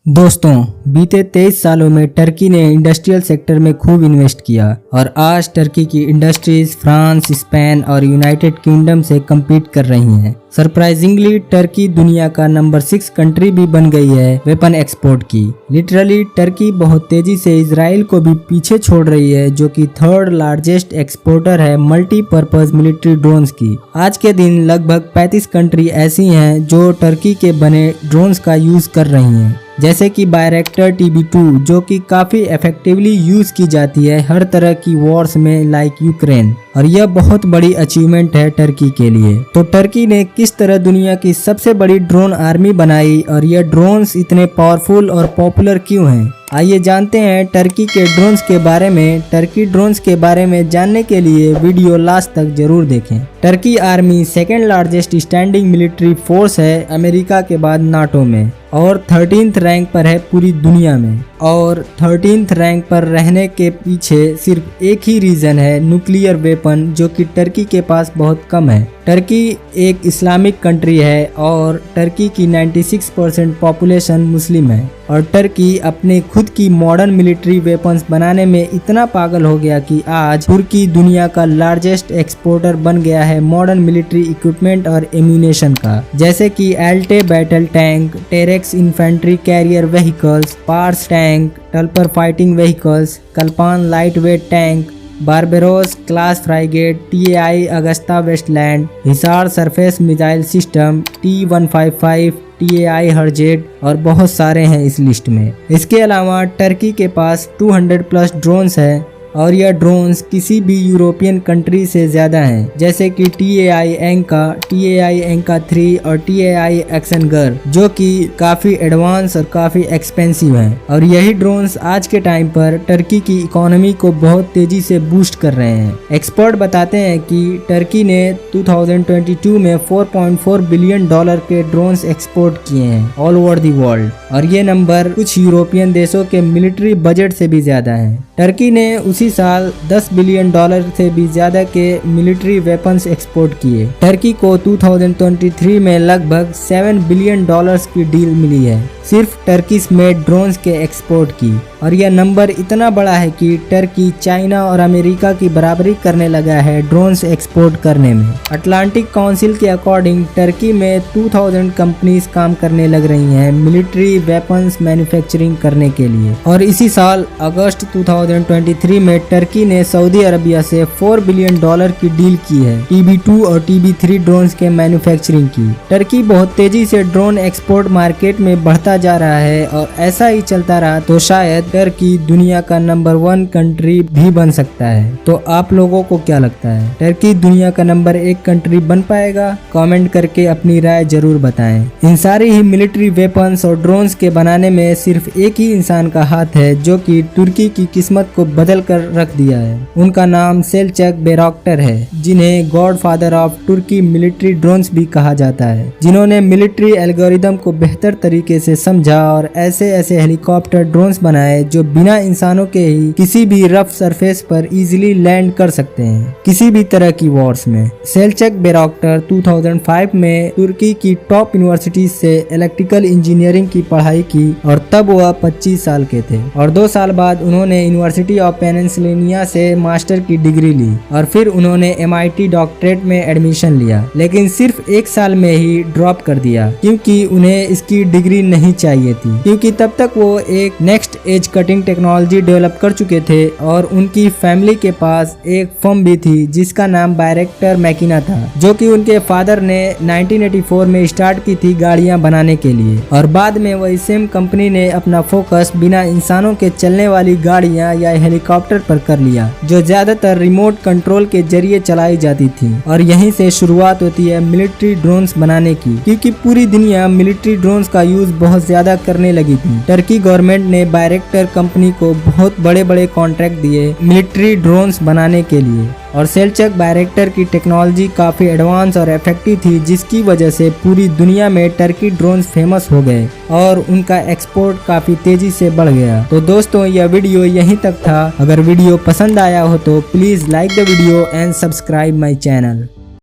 दोस्तों, बीते 23 सालों में टर्की ने इंडस्ट्रियल सेक्टर में खूब इन्वेस्ट किया और आज टर्की की इंडस्ट्रीज फ्रांस, स्पेन और यूनाइटेड किंगडम से कम्पीट कर रही हैं। सरप्राइजिंगली टर्की दुनिया का नंबर 6 कंट्री भी बन गई है वेपन एक्सपोर्ट की। लिटरली टर्की बहुत तेजी से इजराइल को भी पीछे छोड़ रही है, जो कि थर्ड लार्जेस्ट एक्सपोर्टर है मल्टीपर्पज मिलिट्री ड्रोन्स की। आज के दिन लगभग 35 कंट्री ऐसी हैं जो टर्की के बने ड्रोन्स का यूज कर रही हैं, जैसे कि बायरेक्टर TB2 जो कि काफी इफेक्टिवली यूज की जाती है हर तरह की वॉर्स में लाइक यूक्रेन, और यह बहुत बड़ी अचीवमेंट है टर्की के लिए। तो टर्की ने किस तरह दुनिया की सबसे बड़ी ड्रोन आर्मी बनाई और यह ड्रोन्स इतने पावरफुल और पॉपुलर क्यों हैं, आइए जानते हैं टर्की के ड्रोन्स के बारे में। टर्की ड्रोन्स के बारे में जानने के लिए वीडियो लास्ट तक जरूर देखें। Turkey army second largest standing military force है अमेरिका के बाद नाटो में, और 13th रैंक पर है पूरी दुनिया में। और 13th रैंक पर रहने के पीछे सिर्फ एक ही रीजन है, न्यूक्लियर वेपन, जो कि टर्की के पास बहुत कम है। टर्की एक इस्लामिक कंट्री है और टर्की की 96% पॉपुलेशन मुस्लिम है, और टर्की अपने खुद की मॉडर्न मिलिट्री वेपन्स बनाने में इतना पागल हो गया कि आज तुर्की दुनिया का लार्जेस्ट एक्सपोर्टर बन गया है मॉडर्न मिलिट्री इक्विपमेंट और एम्यूनेशन का, जैसे कि एल्टे बैटल टैंक, टेरेक्स infantry carrier vehicles, Pars tank, Tulpar fighting vehicles, Kaplan light weight tank, Barbaros class frigate, TAI Agusta Westland, Hisar surface missile system, T-155, TAI Hurjet और बहुत सारे हैं इस लिस्ट में। इसके अलावा टर्की के पास 200 प्लस ड्रोन्स है, और यह ड्रोन्स किसी भी यूरोपियन कंट्री से ज्यादा हैं, जैसे कि TAI एंका, TAI एंका 3 और TAI एक्सनगर, जो कि काफी एडवांस और काफी एक्सपेंसिव हैं। और यही ड्रोन्स आज के टाइम पर टर्की की इकोनॉमी को बहुत तेजी से बूस्ट कर रहे हैं। एक्सपर्ट बताते हैं कि टर्की ने 2022 में $4.4 बिलियन के ड्रोन्स एक्सपोर्ट किए हैं ऑल ओवर दी वर्ल्ड, और ये नंबर कुछ यूरोपियन देशों के मिलिट्री बजट से भी ज्यादा है। टर्की ने उसी साल $10 बिलियन से भी ज्यादा के मिलिट्री वेपन्स एक्सपोर्ट किए। टर्की को 2023 में लगभग $7 बिलियन की डील मिली है सिर्फ टर्किश मेड ड्रोन्स के एक्सपोर्ट की, और यह नंबर इतना बड़ा है कि टर्की चाइना और अमेरिका की बराबरी करने लगा है ड्रोन्स एक्सपोर्ट करने में। अटलांटिक काउंसिल के अकॉर्डिंग टर्की में 2000 कंपनीज काम करने लग रही हैं मिलिट्री वेपन्स मैन्युफैक्चरिंग करने के लिए। और इसी साल अगस्त 2023 में टर्की ने सऊदी अरबिया से $4 बिलियन की डील की है TB2 और TB3 ड्रोन्स के मैन्युफैक्चरिंग की। टर्की बहुत तेजी से ड्रोन एक्सपोर्ट मार्केट में बढ़ता जा रहा है, और ऐसा ही चलता रहा तो शायद टर्की दुनिया का नंबर 1 कंट्री भी बन सकता है। तो आप लोगों को क्या लगता है, टर्की दुनिया का नंबर 1 कंट्री बन पाएगा? कमेंट करके अपनी राय जरूर बताएं। इन सारी ही मिलिट्री वेपन्स और ड्रोन्स के बनाने में सिर्फ एक ही इंसान का हाथ है, जो कि तुर्की की किस्मत को बदल कर रख दिया है। उनका नाम सेल्चक बेरॉक्टर है, जिन्हें गॉड फादर ऑफ तुर्की मिलिट्री ड्रोन्स भी कहा जाता है, जिन्होंने मिलिट्री एल्गोरिदम को बेहतर तरीके से समझा और ऐसे हेलीकॉप्टर ड्रोन्स बनाए जो बिना इंसानों के ही किसी भी रफ सरफेस पर इजीली लैंड कर सकते हैं किसी भी तरह की वॉर्स में। सेल्चक बेरॉक्टर 2005 में तुर्की की टॉप यूनिवर्सिटी से इलेक्ट्रिकल इंजीनियरिंग की पढ़ाई की, और तब वह 25 साल के थे, और 2 साल बाद उन्होंने यूनिवर्सिटी ऑफ पेनिनसिल्वेनिया से मास्टर की डिग्री ली, और फिर उन्होंने MIT डॉक्टरेट में एडमिशन लिया, लेकिन सिर्फ 1 साल में ही ड्रॉप कर दिया क्योंकि उन्हें इसकी डिग्री नहीं चाहिए थी, क्योंकि तब तक वो एक next edge cutting technology develop कर चुके थे, और उनकी फैमिली के पास एक फर्म भी थी जिसका नाम बायरेक्टर मैकिना था, जो कि उनके फादर ने 1984 में स्टार्ट की थी गाड़ियां बनाने के लिए। और बाद में वही सेम कंपनी ने अपना फोकस बिना इंसानों के चलने वाली गाड़ियां या हेलीकॉप्टर पर कर लिया, जो ज्यादातर रिमोट कंट्रोल के जरिए चलाई जाती थी। और यहीं से शुरुआत होती है मिलिट्री ड्रोन्स बनाने की, क्योंकि पूरी दुनिया मिलिट्री ड्रोन्स का यूज बहुत ज्यादा करने लगी थी। टर्की गवर्नमेंट ने बायरेक्टर कंपनी को बहुत बड़े बड़े कॉन्ट्रैक्ट दिए मिलिट्री ड्रोन्स बनाने के लिए, और सेल्चक बायरेक्टर की टेक्नोलॉजी काफी एडवांस और इफेक्टिव थी, जिसकी वजह से पूरी दुनिया में टर्की ड्रोन्स फेमस हो गए और उनका एक्सपोर्ट काफी तेजी से बढ़ गया। तो दोस्तों, यह वीडियो यहीं तक था। अगर वीडियो पसंद आया हो तो please like the video and subscribe my channel.